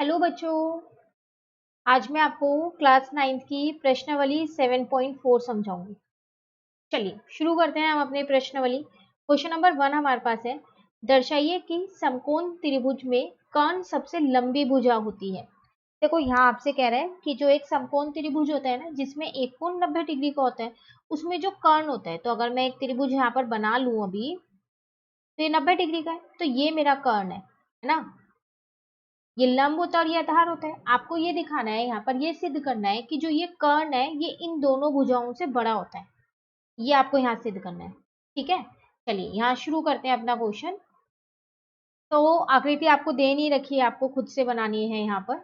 Hello बच्चों, आज मैं आपको क्लास 9th की प्रश्नावली 7.4 समझाऊंगी। चलिए शुरू करते हैं हम अपने प्रश्नावली। क्वेश्चन नंबर 1 हमारे पास है, दर्शाइए कि समकोण त्रिभुज में कौन सबसे लंबी भुजा होती है। देखो यहाँ आपसे कह रहा है कि जो एक समकोण त्रिभुज होता है ना, जिसमें एक कोण 90 डिग्री का होता है, उसमें जो कर्ण होता है, तो अगर मैं एक त्रिभुज यहाँ पर बना लूं अभी, तो ये 90 डिग्री का है, तो ये मेरा कर्ण है ना। ये लंब होता है और ये आधार होता है। आपको ये दिखाना है, यहाँ पर ये सिद्ध करना है कि जो ये कर्ण है ये इन दोनों भुजाओं से बड़ा होता है। ये आपको यहाँ सिद्ध करना है, ठीक है। चलिए यहाँ शुरू करते हैं अपना क्वेश्चन। तो आकृति आपको दे नहीं रखी है, आपको खुद से बनानी है। यहाँ पर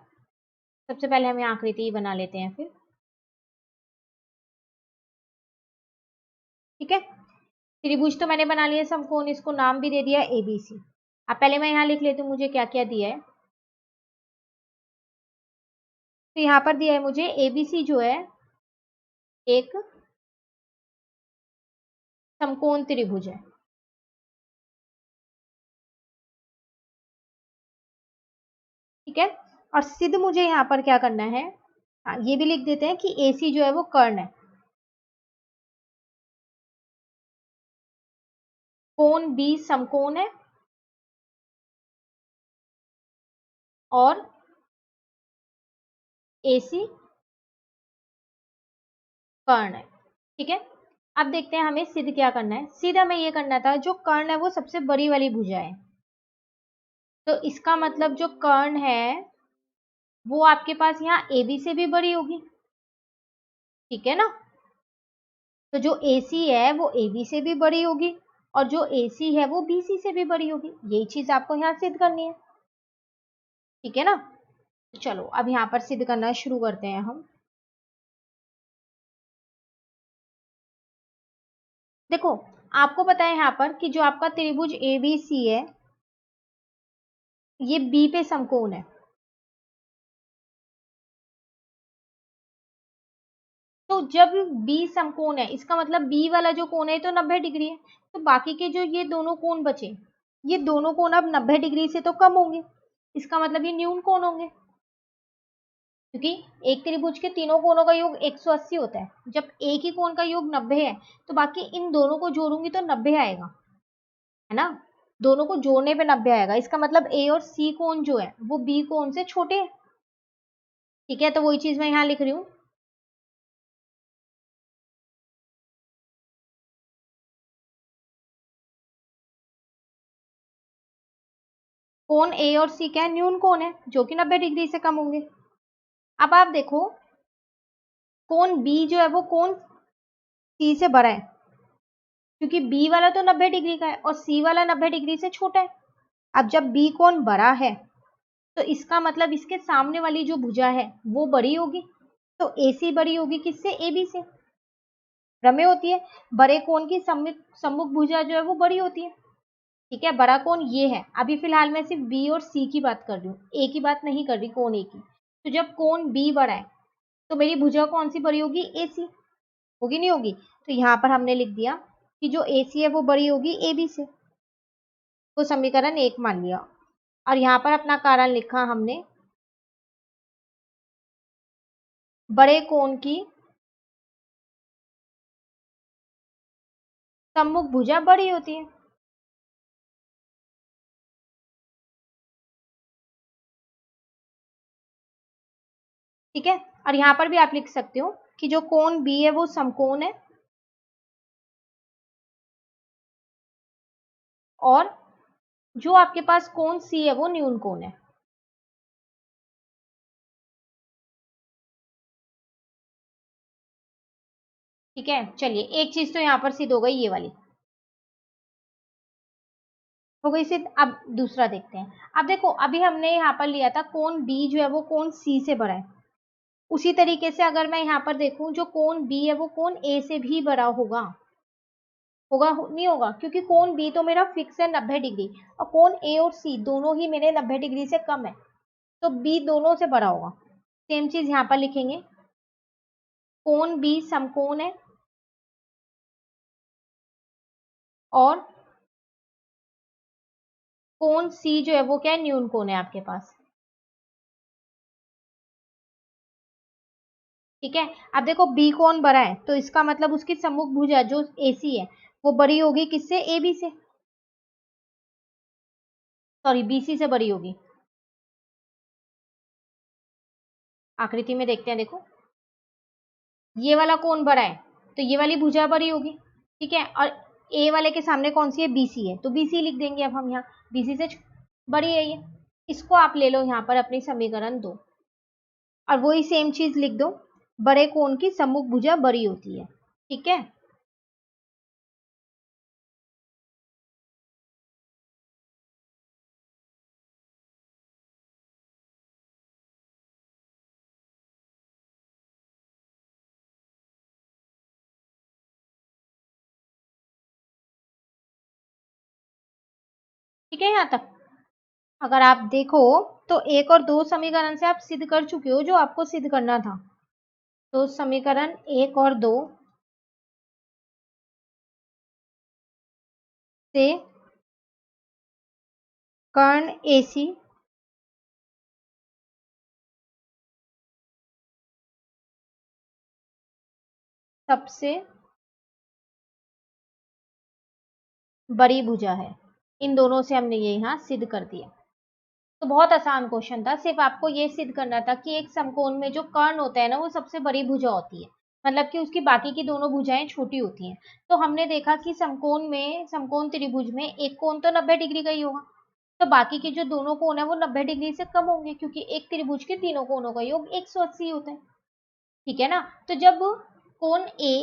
सबसे पहले हम यहाँ आकृति बना लेते हैं फिर, ठीक है। त्रिभुज तो मैंने बना लिया, समकोण इसको नाम भी दे दिया एबीसी। अब पहले मैं यहाँ लिख लेती हूँ मुझे क्या क्या दिया है। तो यहाँ पर दिया है मुझे एबीसी जो है एक समकोण त्रिभुज है, ठीक है। और सिद्ध मुझे यहाँ पर क्या करना है, हाँ ये भी लिख देते हैं कि AC जो है वो कर्ण है। कोण B समकोण है और AC कर्ण है, ठीक है। अब देखते हैं हमें सिद्ध क्या करना है। सिद्ध हमें ये करना था, जो कर्ण है वो सबसे बड़ी वाली भुजा है, तो इसका मतलब जो कर्ण है वो आपके पास यहाँ AB से भी बड़ी होगी, ठीक है ना। तो जो AC है वो AB से भी बड़ी होगी और जो AC है वो BC से भी बड़ी होगी। यही चीज आपको यहाँ सिद्ध करनी है, ठीक है ना। चलो अब यहाँ पर सिद्ध करना शुरू करते हैं हम। देखो आपको पता है यहाँ पर कि जो आपका त्रिभुज ABC है ये B पे समकोण है, तो जब B समकोण है इसका मतलब B वाला जो कोण है तो 90 डिग्री है, तो बाकी के जो ये दोनों कोण बचे, ये दोनों कोण अब 90 डिग्री से तो कम होंगे, इसका मतलब ये न्यून कोण होंगे, क्योंकि एक त्रिभुज के तीनों कोणों का योग 180 होता है। जब एक ही कोण का योग 90 है तो बाकी इन दोनों को जोड़ूंगी तो 90 आएगा, है ना। दोनों को जोड़ने पे 90 आएगा, इसका मतलब A और C कोण जो है वो B कोण से छोटे हैं, ठीक है। तो वही चीज मैं यहाँ लिख रही हूँ। कोण A और C क्या है, न्यून कोण है जो कि 90 डिग्री से कम होंगे। अब आप देखो कोण B जो है वो कोण C से बड़ा है, क्योंकि B वाला तो 90 डिग्री का है और C वाला 90 डिग्री से छोटा है। अब जब B कोण बड़ा है तो इसका मतलब इसके सामने वाली जो भुजा है वो बड़ी होगी, तो AC बड़ी होगी किससे, AB से। प्रमेय होती है बड़े कोण की सम्मुख भुजा जो है वो बड़ी होती है, ठीक है। बड़ा कोण ये है, अभी फिलहाल मैं सिर्फ B और C की बात कर रही हूँ, A की बात नहीं कर रही, कोण A की। तो जब कोण B बड़ा है तो मेरी भुजा कौन सी बड़ी होगी, AC होगी, नहीं होगी। तो यहाँ पर हमने लिख दिया कि जो AC है वो बड़ी होगी AB से, तो समीकरण 1 मान लिया। और यहाँ पर अपना कारण लिखा हमने, बड़े कोण की सम्मुख भुजा बड़ी होती है, ठीक है। और यहाँ पर भी आप लिख सकते हो कि जो कोण B है वो समकोण है और जो आपके पास कोण C है वो न्यून कोण है, ठीक है। चलिए एक चीज तो यहाँ पर सिद्ध हो गई, ये वाली हो गई सिद्ध। अब दूसरा देखते हैं। अब देखो अभी हमने यहाँ पर लिया था कोण B जो है वो कोण C से बड़ा है, उसी तरीके से अगर मैं यहाँ पर देखूं जो कोण B है वो कोण A से भी बड़ा होगा, होगा नहीं होगा, क्योंकि कोण B तो मेरा फिक्स है 90 डिग्री और कोण A और C दोनों ही मेरे 90 डिग्री से कम है, तो B दोनों से बड़ा होगा। सेम चीज यहाँ पर लिखेंगे, कोण B समकोण है और कोण C जो है वो क्या है, न्यून कोण है आपके पास, ठीक है। अब देखो बी कोण बड़ा है तो इसका मतलब उसकी सम्मुख भुजा जो AC है वो बड़ी होगी किससे, AB से, सॉरी BC से बड़ी होगी। आकृति में देखते हैं, देखो ये वाला कोण बड़ा है तो ये वाली भुजा बड़ी होगी, ठीक है। और ए वाले के सामने कौन सी है, BC है, तो BC लिख देंगे अब हम यहाँ, BC से बड़ी है ये। इसको आप ले लो यहाँ पर अपनी समीकरण 2 और वही सेम चीज लिख दो, बड़े कोण की सम्मुख भुजा बड़ी होती है, ठीक है। ठीक है यहाँ तक। अगर आप देखो तो 1 और 2 समीकरण से आप सिद्ध कर चुके हो जो आपको सिद्ध करना था। तो समीकरण 1 और 2 से कर्ण AC सबसे बड़ी भुजा है, इन दोनों से हमने ये यहाँ सिद्ध कर दिया। तो बहुत आसान क्वेश्चन था, सिर्फ आपको ये सिद्ध करना था कि एक समकोण में जो कर्ण होता है ना वो सबसे बड़ी भुजा होती है, मतलब कि उसकी बाकी की दोनों भुजाएं छोटी होती हैं। तो हमने देखा कि समकोण में, समकोण त्रिभुज में एक कोण तो 90 डिग्री का ही होगा, तो बाकी के जो दोनों कोण है वो 90 डिग्री से कम होंगे क्योंकि एक त्रिभुज के तीनों कोणों का योग 180 होता है, ठीक है ना। तो जब कोण A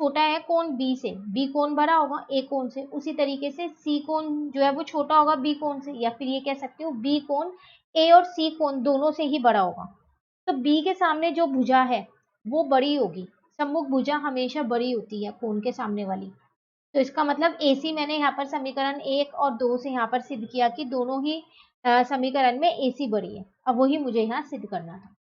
छोटा है कोण B से, B कोण बड़ा होगा A कोण से, उसी तरीके से C कोण जो है वो छोटा होगा B कोण से, या फिर ये कह सकते हो B कोण A और C कोण दोनों से ही बड़ा होगा। तो B के सामने जो भुजा है वो बड़ी होगी, सम्मुख भुजा हमेशा बड़ी होती है कोण के सामने वाली। तो इसका मतलब AC मैंने यहाँ पर समीकरण 1 और 2 से यहाँ पर सिद्ध किया कि दोनों ही समीकरण में AC बड़ी है। अब वही मुझे यहाँ सिद्ध करना था,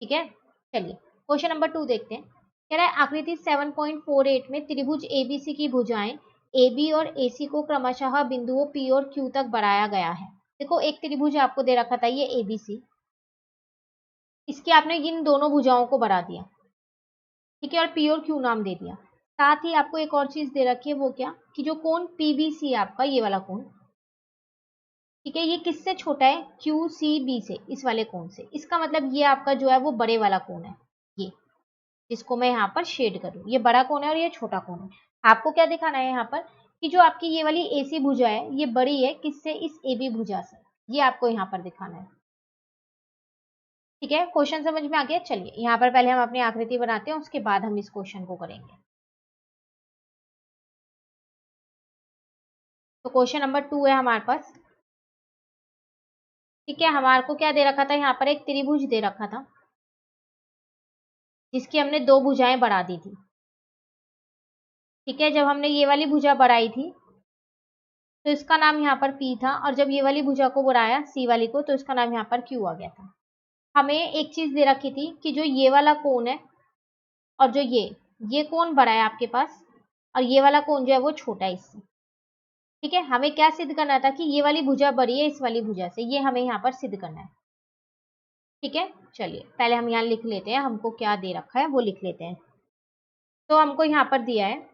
ठीक है। चलिए क्वेश्चन नंबर 2 देखते हैं। कह रहा है आकृति 7.48 में त्रिभुज ABC की भुजाएं AB और AC को क्रमशः बिंदुओं P और Q तक बढ़ाया गया है। देखो एक त्रिभुज आपको दे रखा था ये ABC, इसकी आपने इन दोनों भुजाओं को बढ़ा दिया, ठीक है, और P और Q नाम दे दिया। साथ ही आपको एक और चीज दे रखी है, वो क्या, कि जो कोण PBC है आपका ये वाला कोण, ठीक है, ये किससे छोटा है, QCB से, इस वाले कोण से। इसका मतलब ये आपका जो है वो बड़े वाला कोण है, ये जिसको मैं यहाँ पर शेड करूँ, ये बड़ा कोण है और ये छोटा कोण है। आपको क्या दिखाना है यहाँ पर कि जो आपकी ये वाली AC भुजा है ये बड़ी है किससे, इस AB भुजा से, ये आपको यहाँ पर दिखाना है, ठीक है। क्वेश्चन समझ में आ गया। चलिए यहाँ पर पहले हम अपनी आकृति बनाते हैं, उसके बाद हम इस क्वेश्चन को करेंगे। तो क्वेश्चन नंबर 2 है हमारे पास, ठीक है। हमारे को क्या दे रखा था, यहाँ पर एक त्रिभुज दे रखा था जिसकी हमने 2 भुजाएं बढ़ा दी थी, ठीक है। जब हमने ये वाली भुजा बढ़ाई थी तो इसका नाम यहाँ पर P था, और जब ये वाली भुजा को बढ़ाया C वाली को तो इसका नाम यहाँ पर Q आ गया था। हमें एक चीज दे रखी थी कि जो ये वाला कोण है और जो ये कोण बड़ा है आपके पास, और ये वाला कोण जो है वो छोटा है इससे, ठीक है। हमें क्या सिद्ध करना था कि ये वाली भुजा बड़ी है इस वाली भुजा से, ये हमें यहाँ पर सिद्ध करना है, ठीक है। चलिए पहले हम यहाँ लिख लेते हैं, हमको क्या दे रखा है वो लिख लेते हैं। तो हमको यहाँ पर दिया है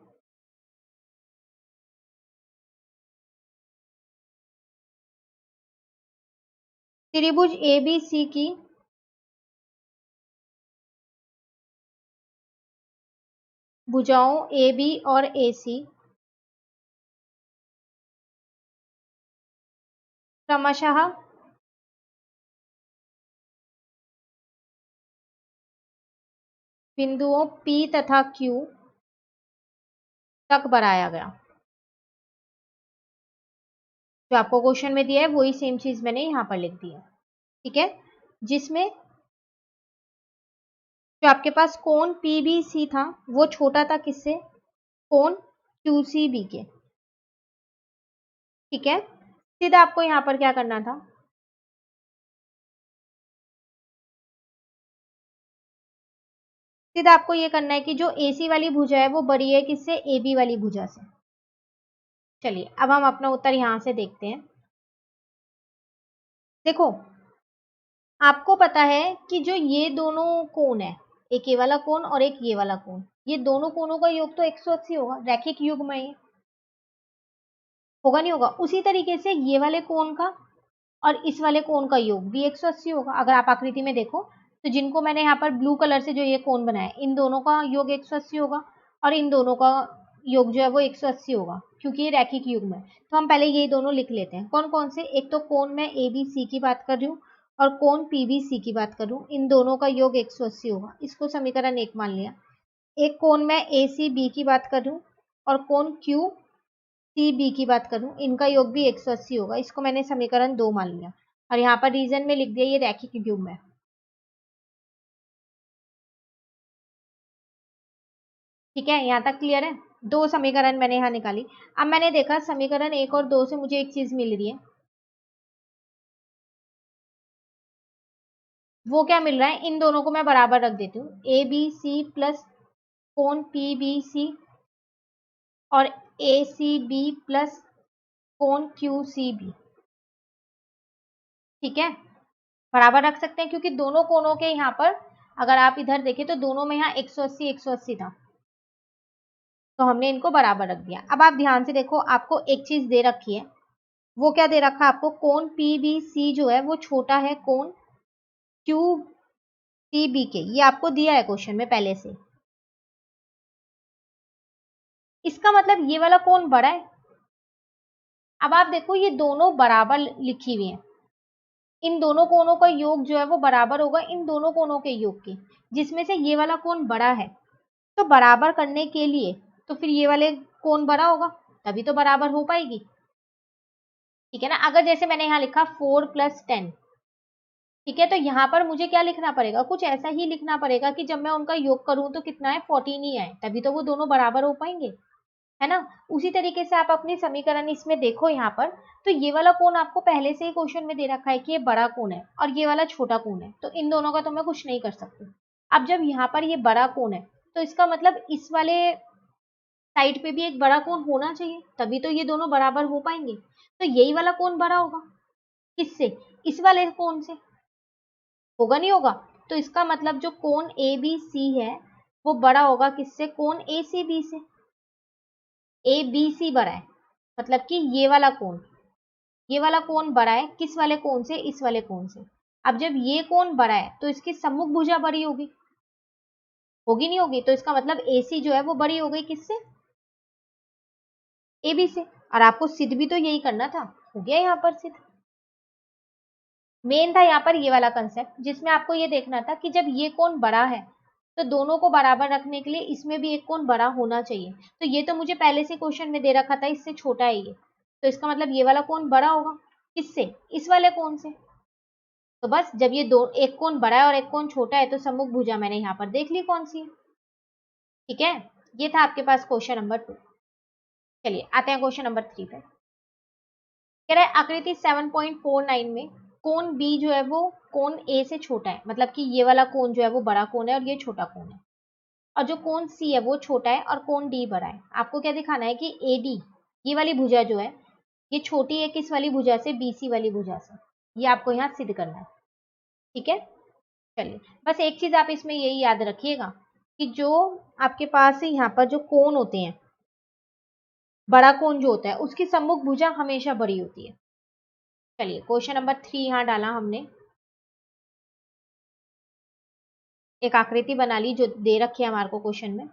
त्रिभुज ABC की भुजाओं AB और AC क्रमशः बिंदुओं P तथा Q तक बढ़ाया गया। जो आपको क्वेश्चन में दिया है वही सेम चीज मैंने यहाँ पर लिख दी है, ठीक है। जिसमें जो आपके पास कोण PBC था वो छोटा था किससे, कोण QCB के, ठीक है। सीधा आपको यहाँ पर क्या करना था, सीधा आपको ये करना है कि जो AC वाली भुजा है वो बड़ी है किससे, AB वाली भुजा से। चलिए अब हम अपना उत्तर यहाँ से देखते हैं। देखो आपको पता है कि जो ये दोनों कोण है एक ये वाला कोण और एक ये वाला कोण, ये दोनों कोणों का योग तो 180 होगा, रैखिक युग्म है ये, होगा नहीं होगा। उसी तरीके से ये वाले कोण का और इस वाले कोण का योग भी 180 होगा। अगर आप आकृति में देखो तो जिनको मैंने यहाँ पर ब्लू कलर से जो ये कोण बनाया है, इन दोनों का योग 180 होगा और इन दोनों का योग जो है वो 180 होगा, क्योंकि ये रैखिक युग्म है। तो हम पहले ये दोनों लिख लेते हैं। कौन कौन से? एक तो कोण मैं ABC की बात कर रही हूँ और कोण PBC की बात कर रही हूँ, इन दोनों का योग 180 होगा, इसको समीकरण 1 मान लिया। एक कोण मैं ACB की बात कर रही हूँ और कोण QCB की बात करूं, इनका योग भी 180 होगा, इसको मैंने समीकरण 2 मान लिया और यहाँ पर रीजन में लिख दिया ये रैखिक युग्म है। ठीक है, यहाँ तक क्लियर है? दो समीकरण मैंने यहाँ निकाली। अब मैंने देखा समीकरण 1 और 2 से मुझे एक चीज मिल रही है, वो क्या मिल रहा है? इन दोनों को मैं बराबर रख देती हूँ, ABC प्लस कोण PBC और ACB प्लस कोण QCB। ठीक है, बराबर रख सकते हैं क्योंकि दोनों कोणों के यहाँ पर अगर आप इधर देखें तो दोनों में यहाँ 180 180 था, तो हमने इनको बराबर रख दिया। अब आप ध्यान से देखो, आपको एक चीज दे रखी है, वो क्या दे रखा है आपको? कोण PBC जो है वो छोटा है कोण QCB के, ये आपको दिया है क्वेश्चन में पहले से। इसका मतलब ये वाला कोण बड़ा है। अब आप देखो ये दोनों बराबर लिखी हुई है, इन दोनों कोणों का योग जो है वो बराबर होगा इन दोनों कोणों के योग के, जिसमें से ये वाला कोण बड़ा है। तो बराबर करने के लिए तो फिर ये वाले कोण बड़ा होगा, तभी तो बराबर हो पाएगी। ठीक है ना? अगर जैसे मैंने यहाँ लिखा 4 + 10, ठीक है, तो यहाँ पर मुझे क्या लिखना पड़ेगा? कुछ ऐसा ही लिखना पड़ेगा कि जब मैं उनका योग करूं तो कितना है? 14 ही आए, तभी तो वो दोनों बराबर हो पाएंगे, है ना? उसी तरीके से आप अपनी समीकरण इसमें देखो यहाँ पर, तो ये वाला कोण आपको पहले से ही क्वेश्चन में दे रखा है कि ये बड़ा कोण है और ये वाला छोटा कोण है, तो इन दोनों का तो मैं कुछ नहीं कर सकती। अब जब यहाँ पर ये बड़ा कोण है तो इसका मतलब इस वाले साइड पे भी एक बड़ा कोण होना चाहिए, तभी तो ये दोनों बराबर हो पाएंगे। तो यही वाला कोण बड़ा होगा, किससे? इस वाले कोण से, होगा नहीं होगा? तो इसका मतलब जो कोण ABC है वो बड़ा होगा किससे? कोण ACB से। ABC बड़ा है, मतलब कि ये वाला कोण बड़ा है किस वाले कोण से? इस वाले कोण से। अब जब ये कोण बड़ा है तो इसकी सम्मुख भुजा बड़ी होगी, होगी नहीं होगी? तो इसका मतलब AC जो है वो बड़ी हो गई किससे? AB से। और आपको सिद्ध भी तो यही करना था, हो गया यहाँ पर सिद्ध। मेन था यहाँ पर ये वाला कंसेप्ट, जिसमें आपको ये देखना था कि जब ये कोण बड़ा है तो दोनों को बराबर रखने के लिए इसमें भी एक कोण बड़ा होना चाहिए। तो ये तो मुझे पहले से क्वेश्चन में दे रखा था इससे छोटा है ये, तो इसका मतलब ये वाला कोण बड़ा होगा किससे? इस वाले कोण से। तो बस जब ये दो एक कोण बड़ा है और एक कोण छोटा है तो सम्मुख भुजा मैंने यहाँ पर देख ली कौन सी है। ठीक है, ये था आपके पास क्वेश्चन नंबर 2। चलिए आते हैं क्वेश्चन नंबर 3 पे। कह रहा है आकृति 7.49 में कोण B जो है वो कोण A से छोटा है, मतलब कि ये वाला कोण जो है वो बड़ा कोण है और ये छोटा कोण है, और जो कोण C है वो छोटा है और कोण D बड़ा है। आपको क्या दिखाना है कि AD ये वाली भुजा जो है ये छोटी है किस वाली भुजा से? BC वाली भुजा से। ये आपको यहाँ सिद्ध करना है। ठीक है, चलिए बस एक चीज आप इसमें यही याद रखिएगा कि जो आपके पास यहाँ पर जो कोण होते हैं, बड़ा कोण जो होता है उसकी सम्मुख भुजा हमेशा बड़ी होती है। चलिए क्वेश्चन नंबर 3 यहाँ डाला हमने, एक आकृति बना ली जो दे रखी है हमारे को क्वेश्चन में।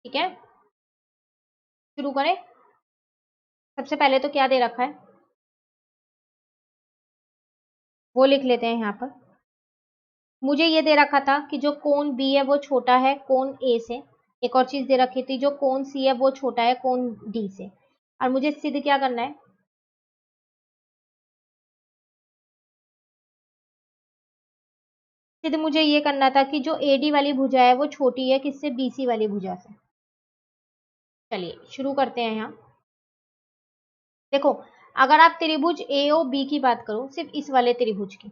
ठीक है, शुरू करें। सबसे पहले तो क्या दे रखा है वो लिख लेते हैं यहाँ पर। मुझे ये दे रखा था कि जो कोण B है वो छोटा है कोण A से। एक और चीज दे रखी थी, जो कोण C है वो छोटा है कोण D से। और मुझे सिद्ध क्या करना है? सिद्ध मुझे ये करना था कि जो AD वाली भुजा है वो छोटी है किससे? BC वाली भुजा से। चलिए शुरू करते हैं यहाँ। देखो, अगर आप त्रिभुज AOB की बात करो, सिर्फ इस वाले त्रिभुज की,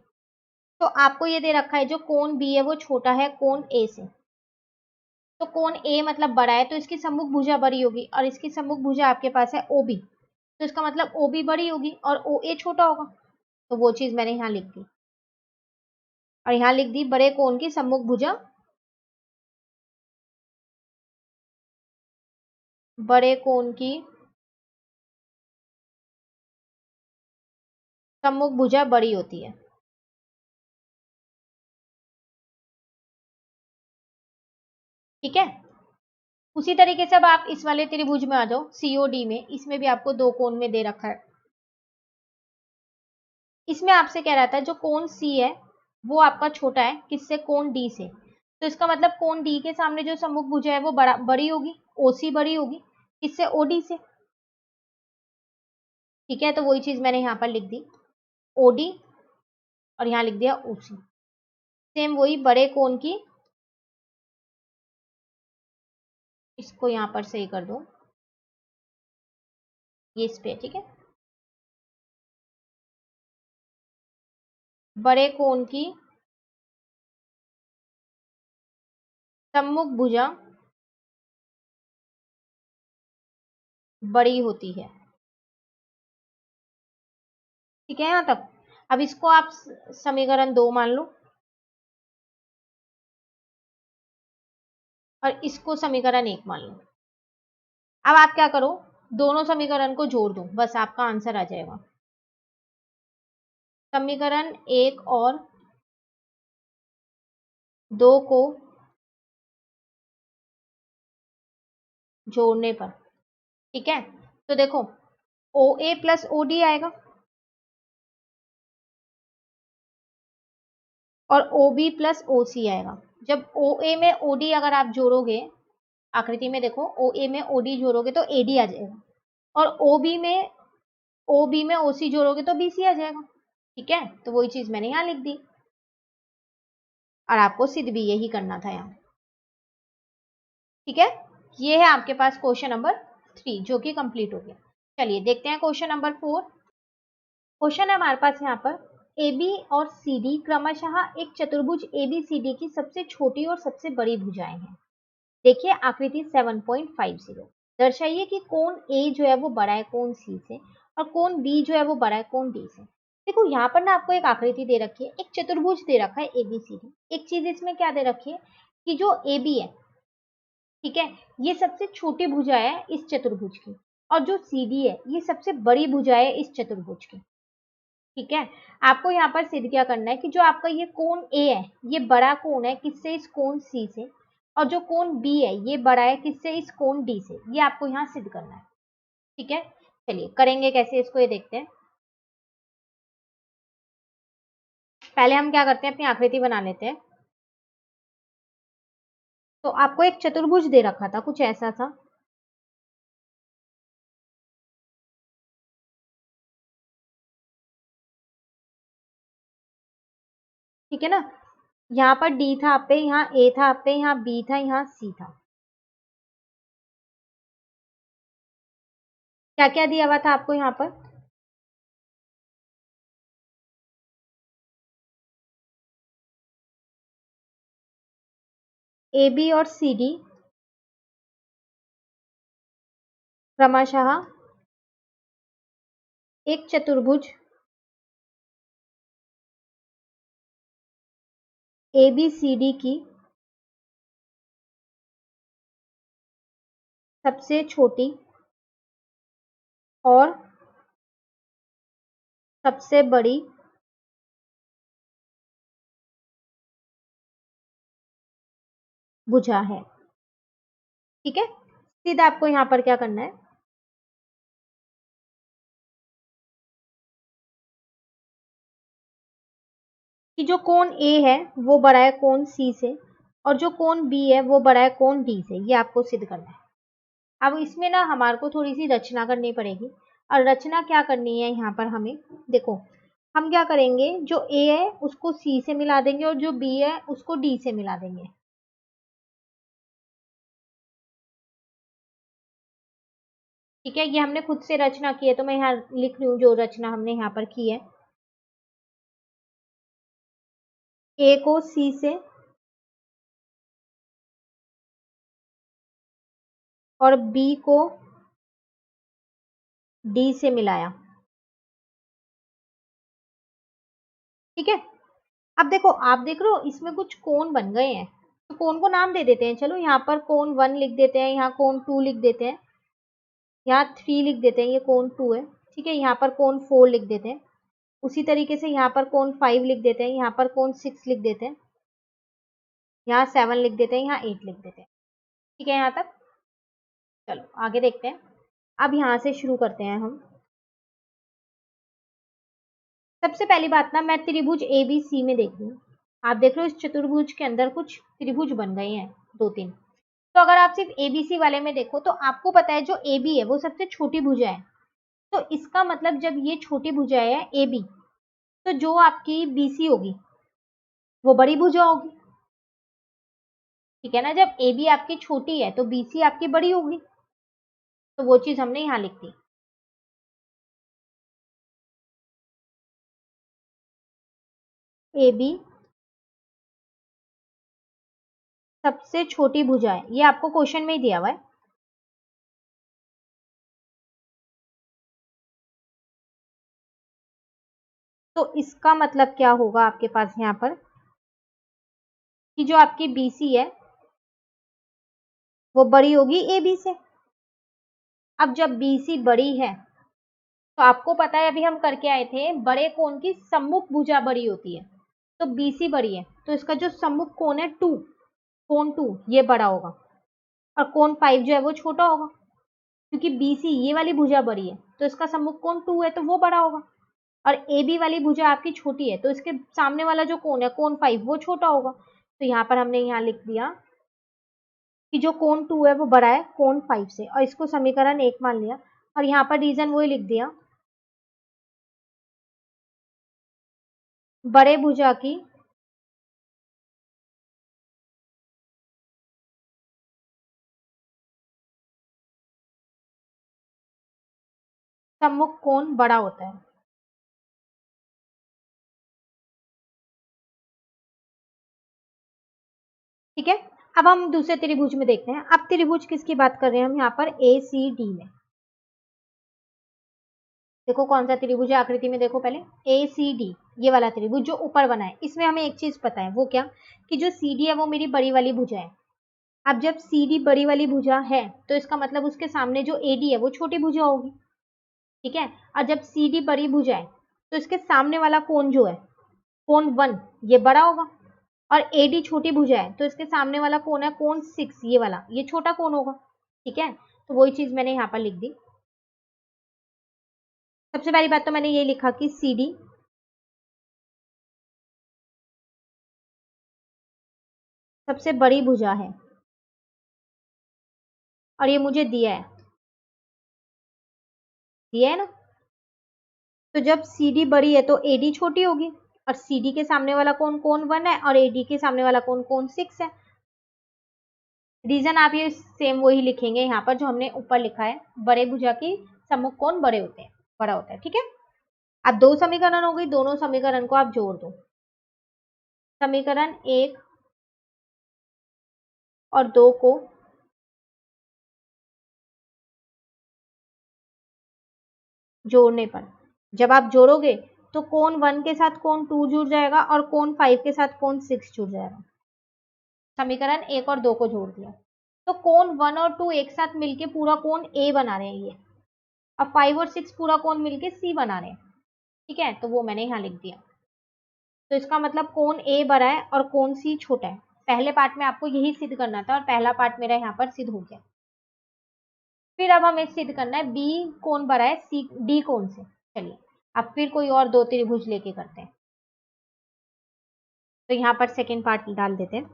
तो आपको ये दे रखा है जो कोण बी है वो छोटा है कोण ए से, तो कोण ए मतलब बड़ा है तो इसकी सम्मुख भुजा बड़ी होगी, और इसकी सम्मुख भुजा आपके पास है ओ बी, तो इसका मतलब ओ बी बड़ी होगी और ओ ए छोटा होगा। तो वो चीज मैंने यहाँ लिख दी, और यहाँ लिख दी बड़े कोण की सम्मुख भुजा, बड़े कोण की सम्मुख भुजा बड़ी होती है। ठीक है, उसी तरीके से अब आप इस वाले त्रिभुज में आ जाओ सीओडी में, इसमें भी आपको दो कोण में दे रखा है। इसमें आपसे कह रहा था जो कोण सी है वो आपका छोटा है किससे, कोण डी से, तो इसका मतलब कोण डी के सामने जो सम्मुख भुजा है वो बड़ी होगी, ओसी बड़ी होगी किससे, ओडी से। ठीक है, तो वही चीज मैंने यहाँ पर लिख दी ओडी, और यहाँ लिख दिया ओसी। सेम वही बड़े कोण की, इसको यहाँ पर सही कर दो, ये इस पे, ठीक है, बड़े कोण की सम्मुख भुजा बड़ी होती है। ठीक है यहाँ तक। अब इसको आप समीकरण 2 मान लो, और इसको समीकरण 1 मान लो। अब आप क्या करो, दोनों समीकरण को जोड़ दो, बस आपका आंसर आ जाएगा। समीकरण 1 और 2 को जोड़ने पर, ठीक है, तो देखो ओ ए प्लस ओ डी आएगा, और ओ बी प्लस ओ सी आएगा। जब ओ ए में ओ डी अगर आप जोड़ोगे, आकृति में देखो ओ ए में ओ डी जोड़ोगे तो ए डी आ जाएगा, और ओ बी में ओ सी जोड़ोगे तो बी सी आ जाएगा। ठीक है, तो वही चीज मैंने यहाँ लिख दी, और आपको सिद्ध भी यही करना था यहाँ। ठीक है, ये है आपके पास क्वेश्चन नंबर 3 जो कि कंप्लीट हो गया। चलिए देखते हैं क्वेश्चन नंबर 4। क्वेश्चन है हमारे पास यहाँ पर, ए बी और सी डी क्रमशः एक चतुर्भुज ए बी सी डी की सबसे छोटी और सबसे बड़ी भुजाएं हैं। देखिए आकृति 7.50। दर्शाइए कि कोण ए जो है वो बड़ा है कोण सी से, और कोण बी जो है वो बड़ा है कोण डी से। देखो यहाँ पर ना आपको एक आकृति दे रखी है, एक चतुर्भुज दे रखा है ए बी सी डी। एक चीज इसमें क्या दे रखी है कि जो ए बी है, ठीक है, ये सबसे छोटी भुजा है इस चतुर्भुज की, और जो सी डी है ये सबसे बड़ी भुजा है इस चतुर्भुज की। ठीक है, आपको यहाँ पर सिद्ध क्या करना है कि जो आपका ये कोण ए है ये बड़ा कोण है किससे, इस कोण सी से, और जो कोण बी है ये बड़ा है किससे, इस कोण डी से। ये आपको यहाँ सिद्ध करना है। ठीक है, चलिए करेंगे कैसे इसको, ये देखते हैं। पहले हम क्या करते हैं, अपनी आकृति बना लेते हैं। तो आपको एक चतुर्भुज दे रखा था कुछ ऐसा था, ठीक है ना, यहाँ पर डी था आप पे, यहाँ ए था आप पे, यहाँ बी था, यहाँ सी था। क्या क्या दिया हुआ था आपको यहाँ पर, ए बी और सी डी क्रमशः एक चतुर्भुज ए बी सी डी की सबसे छोटी और सबसे बड़ी भुजा है। ठीक है, सीधा आपको यहाँ पर क्या करना है, कि जो कोण ए है वो बड़ा है कोण सी से, और जो कोण बी है वो बड़ा है कोण डी से। ये आपको सिद्ध करना है। अब इसमें ना हमारे को थोड़ी सी रचना करनी पड़ेगी, और रचना क्या करनी है यहाँ पर हमें, देखो हम क्या करेंगे, जो ए है उसको सी से मिला देंगे, और जो बी है उसको डी से मिला देंगे। ठीक है, ये हमने खुद से रचना की है, तो मैं यहाँ लिख रही हूँ जो रचना हमने यहाँ पर की है। ए को सी से और बी को डी से मिलाया। ठीक है, अब देखो आप देख रहे हो इसमें कुछ कोण बन गए हैं, तो कोण को नाम दे देते हैं। चलो यहाँ पर कोण 1 लिख देते हैं, यहाँ कोण 2 लिख देते हैं, यहाँ 3 लिख देते हैं, ये कोण 2 है। ठीक है, यहाँ पर कोण 4 लिख देते हैं। उसी तरीके से यहाँ पर कोण 5 लिख देते हैं, यहाँ पर कोण 6 लिख देते हैं, यहाँ 7 लिख देते हैं, यहाँ 8 लिख देते हैं। ठीक है यहाँ तक। चलो आगे देखते हैं। अब यहाँ से शुरू करते हैं हम। सबसे पहली बात ना, मैं त्रिभुज ए बी सी में देख रही हूँ। आप देख रहे हो इस चतुर्भुज के अंदर कुछ त्रिभुज बन गए हैं 2-3। तो अगर आप सिर्फ एबीसी वाले में देखो तो आपको पता है जो ए बी है वो सबसे छोटी भुजा है। तो इसका मतलब जब ये छोटी भुजा है ए बी, तो जो आपकी बीसी होगी वो बड़ी भुजा होगी। ठीक है ना, जब ए बी आपकी छोटी है तो बीसी आपकी बड़ी होगी। तो वो चीज हमने यहाँ लिख दी। ए बी सबसे छोटी भुजा है, ये आपको क्वेश्चन में ही दिया हुआ है। तो इसका मतलब क्या होगा आपके पास यहाँ पर कि जो आपकी बीसी है वो बड़ी होगी ए बी से। अब जब बीसी बड़ी है तो आपको पता है अभी हम करके आए थे बड़े कोण की सम्मुख भुजा बड़ी होती है। तो बीसी बड़ी है तो इसका जो सम्मुख कोण है 2, कोण 2 ये बड़ा होगा, और कोण 5 जो है वो छोटा होगा। क्योंकि बीसी ये वाली भुजा बड़ी है तो इसका सम्मुख कोण 2 है तो वो बड़ा होगा, और ए बी वाली भुजा आपकी छोटी है तो इसके सामने वाला जो कोण है कोण 5 वो छोटा होगा। तो यहाँ पर हमने यहाँ लिख दिया कि जो कोण 2 है वो बड़ा है कोण 5 से, और इसको समीकरण 1 मान लिया। और यहाँ पर रीजन वही लिख दिया, बड़े भुजा की सम्मुख कोण बड़ा होता है। ठीक है, अब हम दूसरे त्रिभुज में देखते हैं। अब त्रिभुज किसकी बात कर रहे हैं हम यहाँ पर, ए सी डी में। देखो कौन सा त्रिभुज है आकृति में, देखो पहले ए सी डी, ये वाला त्रिभुज जो ऊपर बना है। इसमें हमें एक चीज पता है, वो क्या कि जो सी डी है वो मेरी बड़ी वाली भुजा है। अब जब सी डी बड़ी वाली भुजा है तो इसका मतलब उसके सामने जो ए डी है वो छोटी भुजा होगी। ठीक है, और जब सी डी बड़ी भुजा है तो इसके सामने वाला कोण जो है कोण 1 ये बड़ा होगा, और ए डी छोटी भुजा है तो इसके सामने वाला कोण है कोण 6 ये वाला, ये छोटा कोण होगा। ठीक है, तो वही चीज मैंने यहाँ पर लिख दी। सबसे पहली बात तो मैंने ये लिखा कि सी डी सबसे बड़ी भुजा है, और ये मुझे दिया है ना। तो जब सी डी बड़ी है तो ए डी छोटी होगी, और सी डी के सामने वाला कोण कोण 1 है, और ए डी के सामने वाला कोण कोण 6 है। रीजन आप ये सेम वही लिखेंगे यहाँ पर जो हमने ऊपर लिखा है, बड़े भुजा की सम्मुख कोण बड़े होते हैं, बड़ा होता है। ठीक है, अब 2 समीकरण हो गई, दोनों समीकरण को आप जोड़ दो। समीकरण 1 और 2 को जोड़ने पर, जब आप जोड़ोगे तो कोण 1 के साथ कोण 2 जुड़ जाएगा, और कोण 5 के साथ कोण 6 जुड़ जाएगा। समीकरण 1 और 2 को जोड़ दिया तो कोण 1 और 2 एक साथ मिलके पूरा कोण ए बना रहे हैं ये, अब 5 और 6 पूरा कोण मिलके सी बना रहे हैं। ठीक है, तो वो मैंने यहाँ लिख दिया। तो इसका मतलब कोण ए बड़ा है और कोण सी छोटा है। पहले पार्ट में आपको यही सिद्ध करना था और पहला पार्ट मेरा यहाँ पर सिद्ध हो गया। फिर अब हमें सिद्ध करना है बी कोण बड़ा है सी डी कोण से। चलिए अब फिर कोई और 2 त्रिभुज लेके करते हैं। तो यहाँ पर सेकेंड पार्ट डाल देते हैं।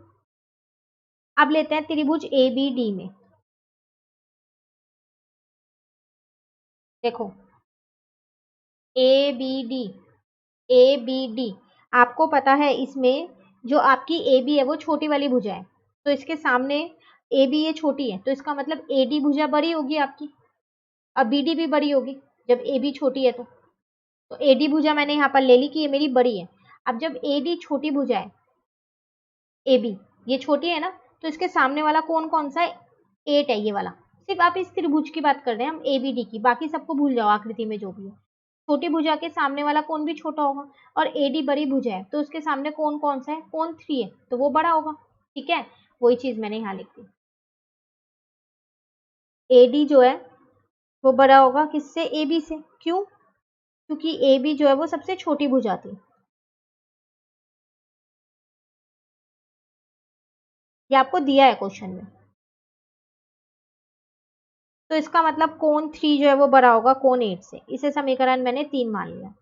अब लेते हैं त्रिभुज ए बी डी में। देखो ए बी डी आपको पता है इसमें जो आपकी ए बी है वो छोटी वाली भुजा है, तो इसके सामने ए बी ये छोटी है तो इसका मतलब ए डी भुजा बड़ी होगी आपकी, और बी डी भी बड़ी होगी जब ए बी छोटी है। तो ए डी भुजा मैंने यहाँ पर ले ली कि ये मेरी बड़ी है। अब जब ए डी छोटी भुजा है ए बी, ये छोटी है ना, तो इसके सामने वाला कोण कौन सा है, 8 है ये वाला। सिर्फ आप इस त्रिभुज की बात कर रहे हैं हम, ए बी डी की, बाकी सबको भूल जाओ आकृति में जो भी है। छोटी भुजा के सामने वाला कोण भी छोटा होगा, और एडी बड़ी भुजा है तो उसके सामने कोण कौन सा है, कोण 3 है, तो वो बड़ा होगा। ठीक है, वही चीज मैंने यहाँ लिख दी। एडी जो है वो बड़ा होगा किससे, ए बी से। क्यों, क्योंकि ए बी जो है वो सबसे छोटी भुजा थी। ये आपको दिया है क्वेश्चन में, तो इसका मतलब कोण 3 जो है वो बड़ा होगा कोण 8 से। इसे समीकरण मैंने 3 मान लिया।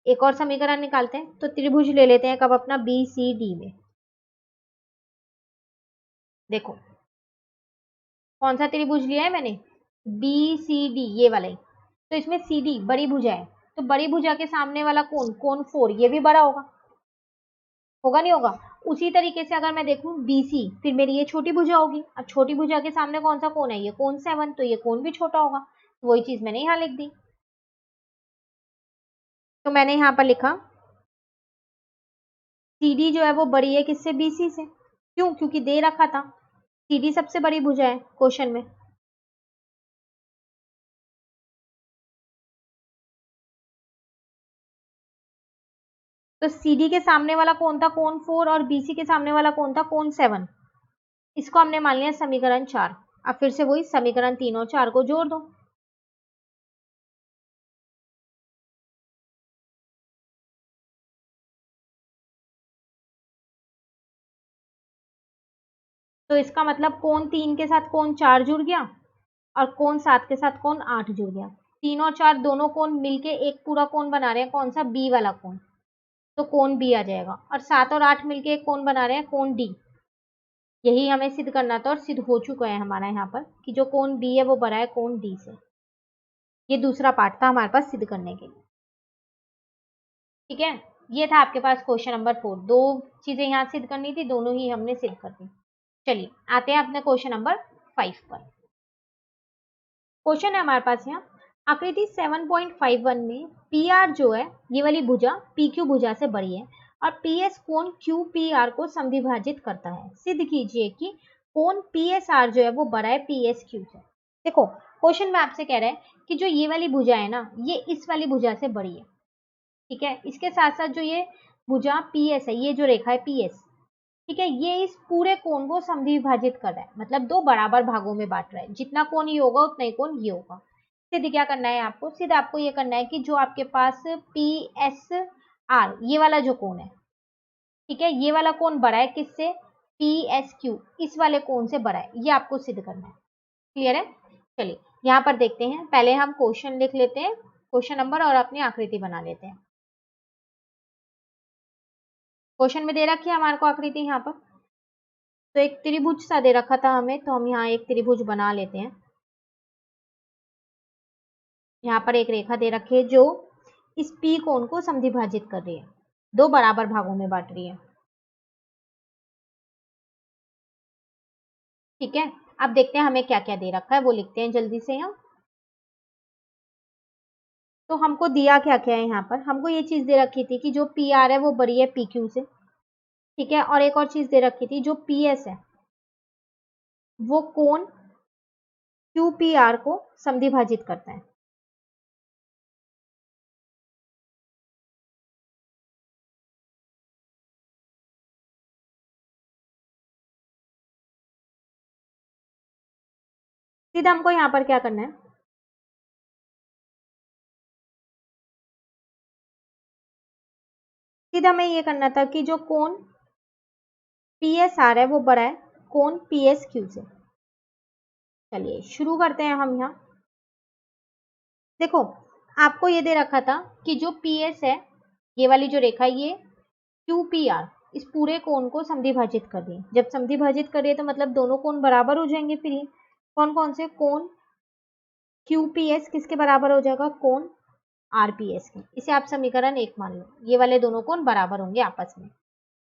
एक और समीकरण निकालते हैं, तो त्रिभुज ले लेते हैं कब, अपना बी सी डी में। देखो कौन सा त्रिभुज लिया है मैंने, बी सी डी, ये वाला ही। तो इसमें सी डी बड़ी भुजा है, तो बड़ी भुजा के सामने वाला कोण, कोण 4, ये भी बड़ा होगा, होगा नहीं होगा। उसी तरीके से अगर मैं देखूं BC, फिर मेरी ये छोटी भुजा होगी। अब छोटी भुजा के सामने कौन सा कोण है, ये कोण 7, तो ये कोण भी छोटा होगा। तो वही चीज मैंने यहाँ लिख दी। तो मैंने यहाँ पर लिखा CD जो है वो बड़ी है किससे, BC से। क्यों, क्योंकि दे रखा था CD सबसे बड़ी भुजा है क्वेश्चन में। तो CD के सामने वाला कौन था, कोण 4, और BC के सामने वाला कौन था, कोण 7। इसको हमने मान लिया समीकरण 4। अब फिर से वही समीकरण 3 और 4 को जोड़ दो। तो इसका मतलब कोण 3 के साथ कोण 4 जुड़ गया, और कोण 7 के साथ कोण 8 जुड़ गया। 3 और 4 दोनों कोण मिलके एक पूरा कोण बना रहे हैं, कौन सा, बी वाला कोण। तो कोण बी आ जाएगा। और 7 और 8 मिलके एक कोण बना रहे हैं, कोण डी। यही हमें सिद्ध करना था, और सिद्ध हो चुका है हमारा यहाँ पर कि जो कोण बी है वो बड़ा है कोण डी से। ये दूसरा पार्ट था हमारे पास सिद्ध करने के लिए। ठीक है, ये था आपके पास क्वेश्चन नंबर 4। दो चीजें यहाँ सिद्ध करनी थी, दोनों ही हमने सिद्ध कर दी। चलिए आते हैं अपने क्वेश्चन नंबर 5 पर। क्वेश्चन है हमारे पास यहाँ, आकृति 7.51 में पी आर जो है ये वाली भुजा पी क्यू भुजा से बड़ी है, और पी एस कोण क्यू पी आर को समद्विभाजित करता है। सिद्ध कीजिए कि कोण पी एस आर जो है वो बड़ा है पी एस क्यू से। देखो क्वेश्चन में आपसे कह रहा है कि जो ये वाली भुजा है ना, ये इस वाली भुजा से बड़ी है। ठीक है, इसके साथ साथ जो ये भुजा पी एस है, ये जो रेखा है पी एस, ठीक है, ये इस पूरे कोण को समद्विभाजित कर रहा है, मतलब दो बराबर भागों में बांट रहा है। जितना कोण ये होगा उतना ही कोण ये होगा। सिद्ध क्या करना है आपको, सिद्ध आपको ये करना है कि जो आपके पास पी एस आर ये वाला जो कोण है, ठीक है, ये वाला कोण बड़ा है किससे, पी एस क्यू, इस वाले कोण से बड़ा है। ये आपको सिद्ध करना है। क्लियर है, चलिए यहाँ पर देखते हैं। पहले हम क्वेश्चन लिख लेते हैं, क्वेश्चन नंबर, और अपनी आकृति बना लेते हैं। क्वेश्चन में दे रखी है हमारे को आकृति यहाँ पर, तो एक त्रिभुज सा दे रखा था हमें, तो हम यहाँ एक त्रिभुज बना लेते हैं। यहाँ पर एक रेखा दे रखी है जो इस पी कोण को समद्विभाजित कर रही है, दो बराबर भागों में बांट रही है। ठीक है, अब देखते हैं हमें क्या क्या दे रखा है, वो लिखते हैं जल्दी से यहाँ। तो हमको दिया क्या क्या है यहाँ पर, हमको ये चीज दे रखी थी कि जो पी आर है वो बड़ी है पी क्यू से। ठीक है, और एक और चीज दे रखी थी, जो पी एस है वो कोण क्यू पी आर को समद्विभाजित करता है। सीधा हमको यहाँ पर क्या करना है, सीधा हमें ये करना था कि जो कोण पी एस आर है वो बड़ा है कोण पी एस क्यू से। चलिए शुरू करते हैं हम यहाँ। देखो आपको ये दे रखा था कि जो पी एस है, ये वाली जो रेखा, ये क्यू पी आर इस पूरे कोण को समद्विभाजित कर रही है। जब समद्विभाजित कर रही है तो मतलब दोनों कोण बराबर हो जाएंगे। फिर ये कौन कौन से, कोण क्यू पी एस किसके बराबर हो जाएगा, कोण आर पी एस के। इसे आप समीकरण 1 मान लो, ये वाले दोनों कोण बराबर होंगे आपस में।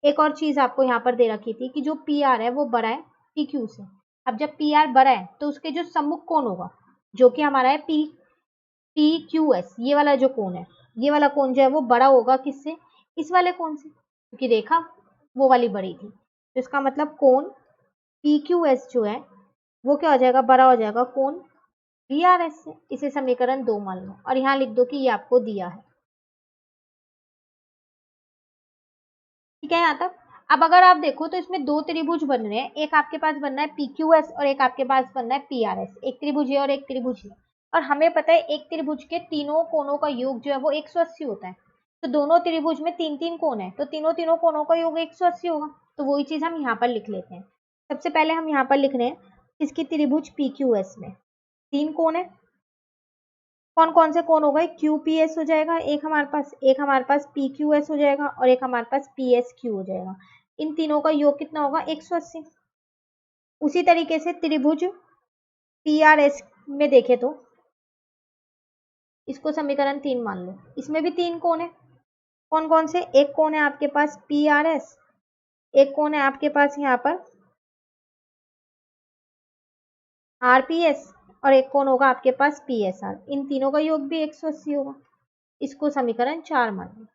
एक और चीज आपको यहाँ पर दे रखी थी कि जो पी आर है वो बड़ा है पी क्यू से। अब जब पी आर बड़ा है तो उसके जो सम्मुख कोण होगा, जो कि हमारा है पी क्यू एस, ये वाला जो कोण है, ये वाला कोण जो है वो बड़ा होगा किससे, इस वाले कोण से, क्योंकि रेखा वो वाली बड़ी थी। तो इसका मतलब कोण PQS जो है वो क्या हो जाएगा, बड़ा हो जाएगा कोण PRS से। इसे समीकरण 2 मान लो और यहाँ लिख दो कि ये आपको दिया है। ठीक है यहाँ तक। अब अगर आप देखो तो इसमें दो त्रिभुज बन रहे हैं, एक आपके पास बनना है PQS और एक आपके पास बनना है PRS। एक त्रिभुज है और एक त्रिभुज है, और हमें पता है एक त्रिभुज के तीनों कोणों का योग जो है वो 180 होता है। तो दोनों त्रिभुज में तीन तीन कोण है, तो तीनों तीनों कोणों का योग 180 होगा। तो वही चीज हम यहाँ पर लिख लेते हैं। सबसे पहले हम यहाँ पर लिख रहे हैं इसकी त्रिभुज PQS में तीन कोण है। कौन कौन से कोण हो गए, QPS हो जाएगा एक हमारे पास, एक हमारे पास PQS हो जाएगा और एक हमारे पास PSQ हो जाएगा। इन तीनों का योग कितना होगा, 180। उसी तरीके से त्रिभुज PRS में देखे तो इसको समीकरण 3 मान लो। इसमें भी तीन कोण है। कौन कौन से, एक कोण है आपके पास PRS, एक कोण है आपके पास यहाँ पर RPS और एक कोण होगा आपके पास PSR। इन तीनों का योग भी 180 होगा। इसको समीकरण 4 मान लो।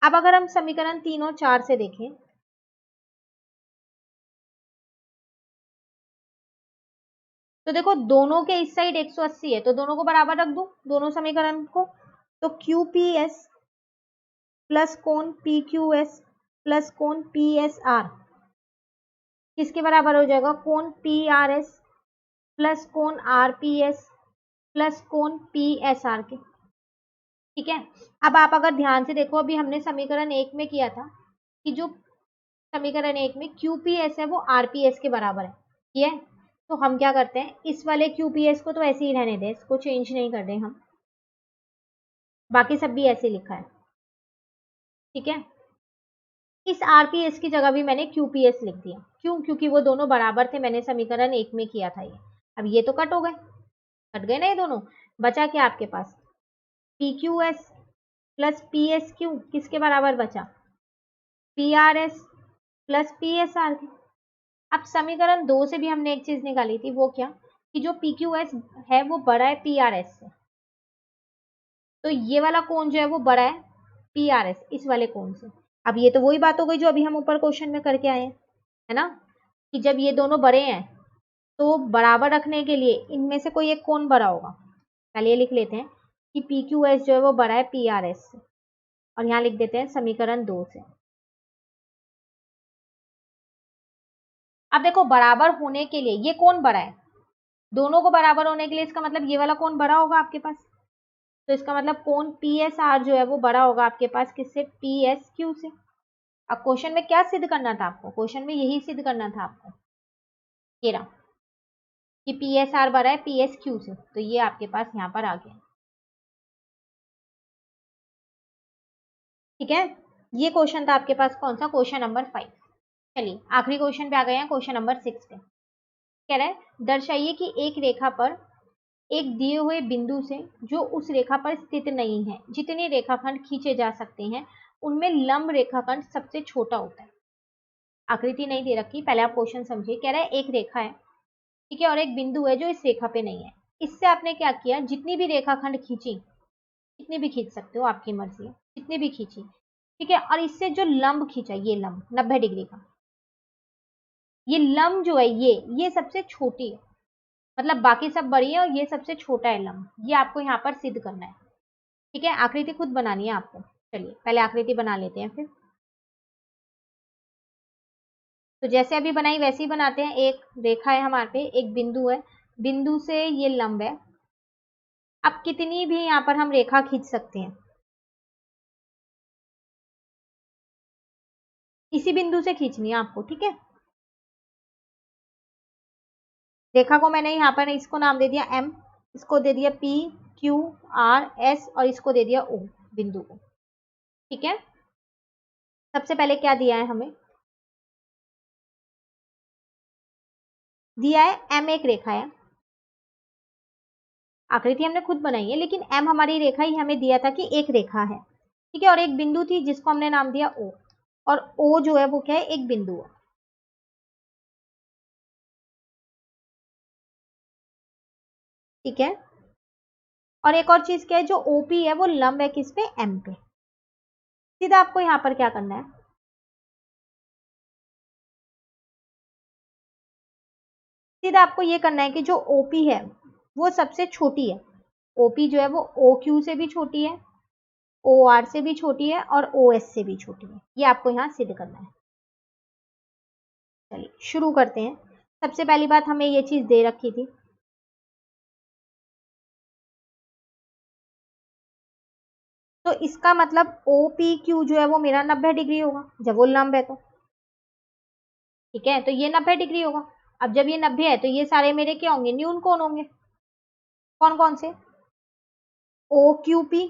अब अगर हम समीकरण 3 और 4 से देखें तो देखो दोनों के इस साइड 180 है, तो दोनों को बराबर रख दो, दोनों समीकरण को। तो QPS प्लस कोण PQS प्लस कोण PSR किसके बराबर हो जाएगा, कोण PRS प्लस कोण RPS प्लस कोण PSR के। ठीक है। अब आप अगर ध्यान से देखो, अभी हमने समीकरण 1 में किया था कि जो समीकरण 1 में QPS है वो RPS के बराबर है, ठीक है। तो हम क्या करते हैं, इस वाले QPS को तो ऐसे ही रहने दें, इसको चेंज नहीं कर दें हम, बाकी सब भी ऐसे लिखा है। ठीक है। इस RPS की जगह भी मैंने QPS लिख दिया, क्यों, क्योंकि वो दोनों बराबर थे, मैंने समीकरण 1 में किया था ये। अब ये तो कट हो गए, कट गए ना ये दोनों, बचा क्या आपके पास, PQS प्लस PSQ किसके बराबर बचा, PRS प्लस PSR के। अब समीकरण 2 से भी हमने एक चीज निकाली थी, वो क्या, कि जो PQS है वो बड़ा है PRS से, तो ये वाला कोण जो है वो बड़ा है PRS इस वाले कोण से। अब ये तो वही बात हो गई जो अभी हम ऊपर क्वेश्चन में करके आए हैं, है ना, कि जब ये दोनों बड़े हैं तो बराबर रखने के लिए इनमें से कोई एक कोण बड़ा होगा। पहले ये लिख लेते हैं कि PQS जो है वो बड़ा है PRS से, और यहाँ लिख देते हैं समीकरण 2 से। अब देखो बराबर होने के लिए ये कोण बड़ा है, दोनों को बराबर होने के लिए इसका मतलब ये वाला कोण बड़ा होगा आपके पास, तो इसका मतलब कोण PSR जो है वो बड़ा होगा आपके पास किससे, PSQ से। अब क्वेश्चन में क्या सिद्ध करना था आपको, क्वेश्चन में यही सिद्ध करना था आपको, ये रहा कि PSR बड़ा है PSQ से, तो ये आपके पास यहाँ पर आ गया। ठीक है, ये क्वेश्चन था आपके पास कौन सा, क्वेश्चन नंबर 5। चलिए आखिरी क्वेश्चन पे आ गए हैं, क्वेश्चन नंबर 6 पे। कह रहा है दर्शाइए कि एक रेखा पर एक दिए हुए बिंदु से जो उस रेखा पर स्थित नहीं है, जितने रेखाखंड खींचे जा सकते हैं उनमें लंब रेखाखंड सबसे छोटा होता है। आकृति नहीं दे रखी, पहले आप क्वेश्चन समझिए। कह रहा है एक रेखा है, ठीक है, और एक बिंदु है जो इस रेखा पे नहीं है। इससे आपने क्या किया, जितनी भी रेखाखंड खींची, कितनी भी खींच सकते हो आपकी मर्जी है, जितनी भी खींची, ठीक है, और इससे जो लंब खींचा, ये लंब 90 डिग्री का, ये लंब जो है ये सबसे छोटी है, मतलब बाकी सब बड़ी है और ये सबसे छोटा है लंब, ये आपको यहाँ पर सिद्ध करना है। ठीक है, आकृति खुद बनानी है आपको। चलिए पहले आकृति बना लेते हैं, फिर तो जैसे अभी बनाई वैसे ही बनाते हैं। एक रेखा है हमारे पे, एक बिंदु है, बिंदु से ये लंब है। अब कितनी भी यहाँ पर हम रेखा खींच सकते हैं, इसी बिंदु से खींचनी है आपको। ठीक है, रेखा को मैंने यहाँ पर इसको नाम दे दिया M, इसको दे दिया P Q R S और इसको दे दिया O बिंदु को। ठीक है, सबसे पहले क्या दिया है हमें, दिया है M एक रेखा है, आकृति हमने खुद बनाई है, लेकिन M हमारी रेखा ही हमें दिया था कि एक रेखा है। ठीक है, और एक बिंदु थी जिसको हमने नाम दिया O, और O जो है वो क्या है, एक बिंदु है। ठीक है, और एक और चीज क्या है, जो OP है वो लंब है किस पे, M पे। सीधा आपको यहाँ पर क्या करना है, सीधा आपको ये करना है कि जो ओपी है वो सबसे छोटी है। ओपी जो है वो ओ क्यू से भी छोटी है, ओ आर से भी छोटी है और ओ एस से भी छोटी है। ये आपको यहाँ सिद्ध करना है। चलिए शुरू करते हैं। सबसे पहली बात हमें ये चीज दे रखी थी, तो इसका मतलब ओ पी क्यू जो है वो मेरा 90 डिग्री होगा जब वो लंब है तो। ठीक है, तो ये 90 डिग्री होगा। अब जब ये 90 है तो ये सारे मेरे क्या होंगे, न्यून कोण होंगे। कौन कौन से, O Q P,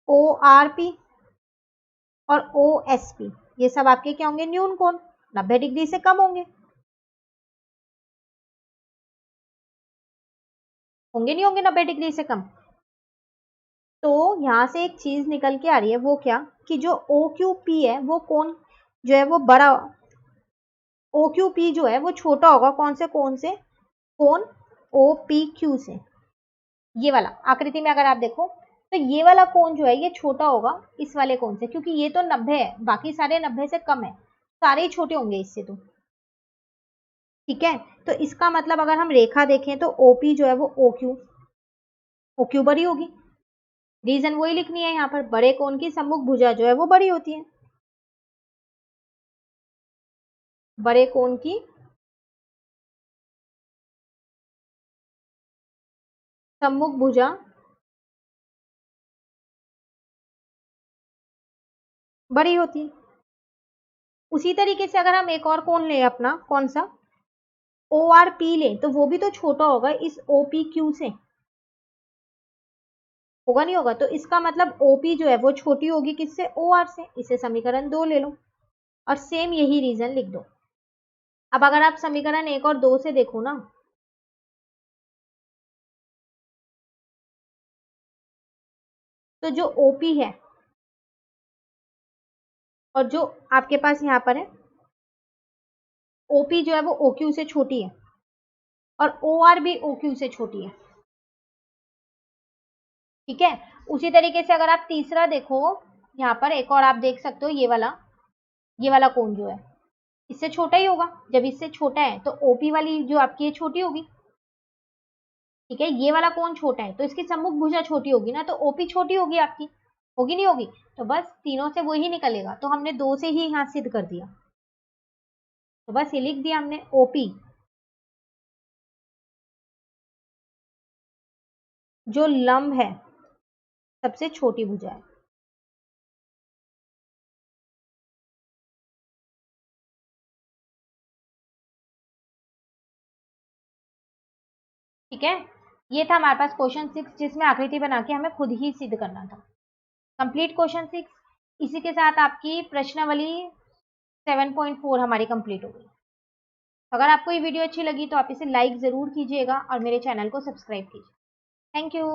O R P और ओ एस पी, ये सब आपके क्या होंगे, न्यून कोण, 90 डिग्री से कम होंगे। होंगे नहीं होंगे 90 डिग्री से कम। तो यहां से एक चीज निकल के आ रही है, वो क्या, कि जो ओ क्यू पी है वो कोण जो है वो बड़ा, ओ क्यू पी जो है वो छोटा होगा कौन से कोण से, कोण ओ पी क्यू से। ये वाला आकृति में अगर आप देखो तो ये वाला कोण जो है ये छोटा होगा इस वाले कोण से, क्योंकि ये तो 90 है, बाकी सारे 90 से कम है, सारे ही छोटे होंगे इससे तो। ठीक है, तो इसका मतलब अगर हम रेखा देखें तो ओपी जो है वो ओ क्यू बड़ी होगी। रीजन वही लिखनी है यहाँ पर, बड़े कोण की सम्मुख भुजा जो है वो बड़ी होती है। बड़े कोण की सम्मुख भुजा बड़ी होती है। उसी तरीके से अगर हम एक और कोण ले अपना, कौन सा, ओ आर पी ले, तो वो भी तो छोटा होगा इस ओ पी क्यू से, होगा नहीं होगा। तो इसका मतलब ओपी जो है वो छोटी होगी किससे, ओ आर से। इसे समीकरण 2 ले लो और सेम यही रीजन लिख दो। अब अगर आप समीकरण 1 और 2 से देखो ना, तो जो ओपी है और जो आपके पास यहाँ पर है ओपी जो है वो ओ क्यू से छोटी है और ओ आर भी ओ क्यू से छोटी है। ठीक है, उसी तरीके से अगर आप तीसरा देखो, यहाँ पर एक और आप देख सकते हो, ये वाला कोण जो है इससे छोटा ही होगा। जब इससे छोटा है तो ओपी वाली जो आपकी है छोटी होगी। ठीक है, ये वाला कोण छोटा है तो इसकी सम्मुख भुजा छोटी होगी ना, तो ओपी छोटी होगी आपकी, होगी नहीं होगी। तो बस तीनों से वही निकलेगा, तो हमने 2 से ही यहाँ सिद्ध कर दिया। तो बस ये लिख दिया हमने, ओपी जो लंब है सबसे छोटी भुजा है। ठीक है, ये था हमारे पास क्वेश्चन 6, जिसमें आकृति बना के हमें खुद ही सिद्ध करना था। Complete question 6। इसी के साथ आपकी प्रश्नावली 7.4 हमारी कंप्लीट हो गई। अगर आपको ये वीडियो अच्छी लगी तो आप इसे लाइक जरूर कीजिएगा और मेरे चैनल को सब्सक्राइब कीजिए। Thank you.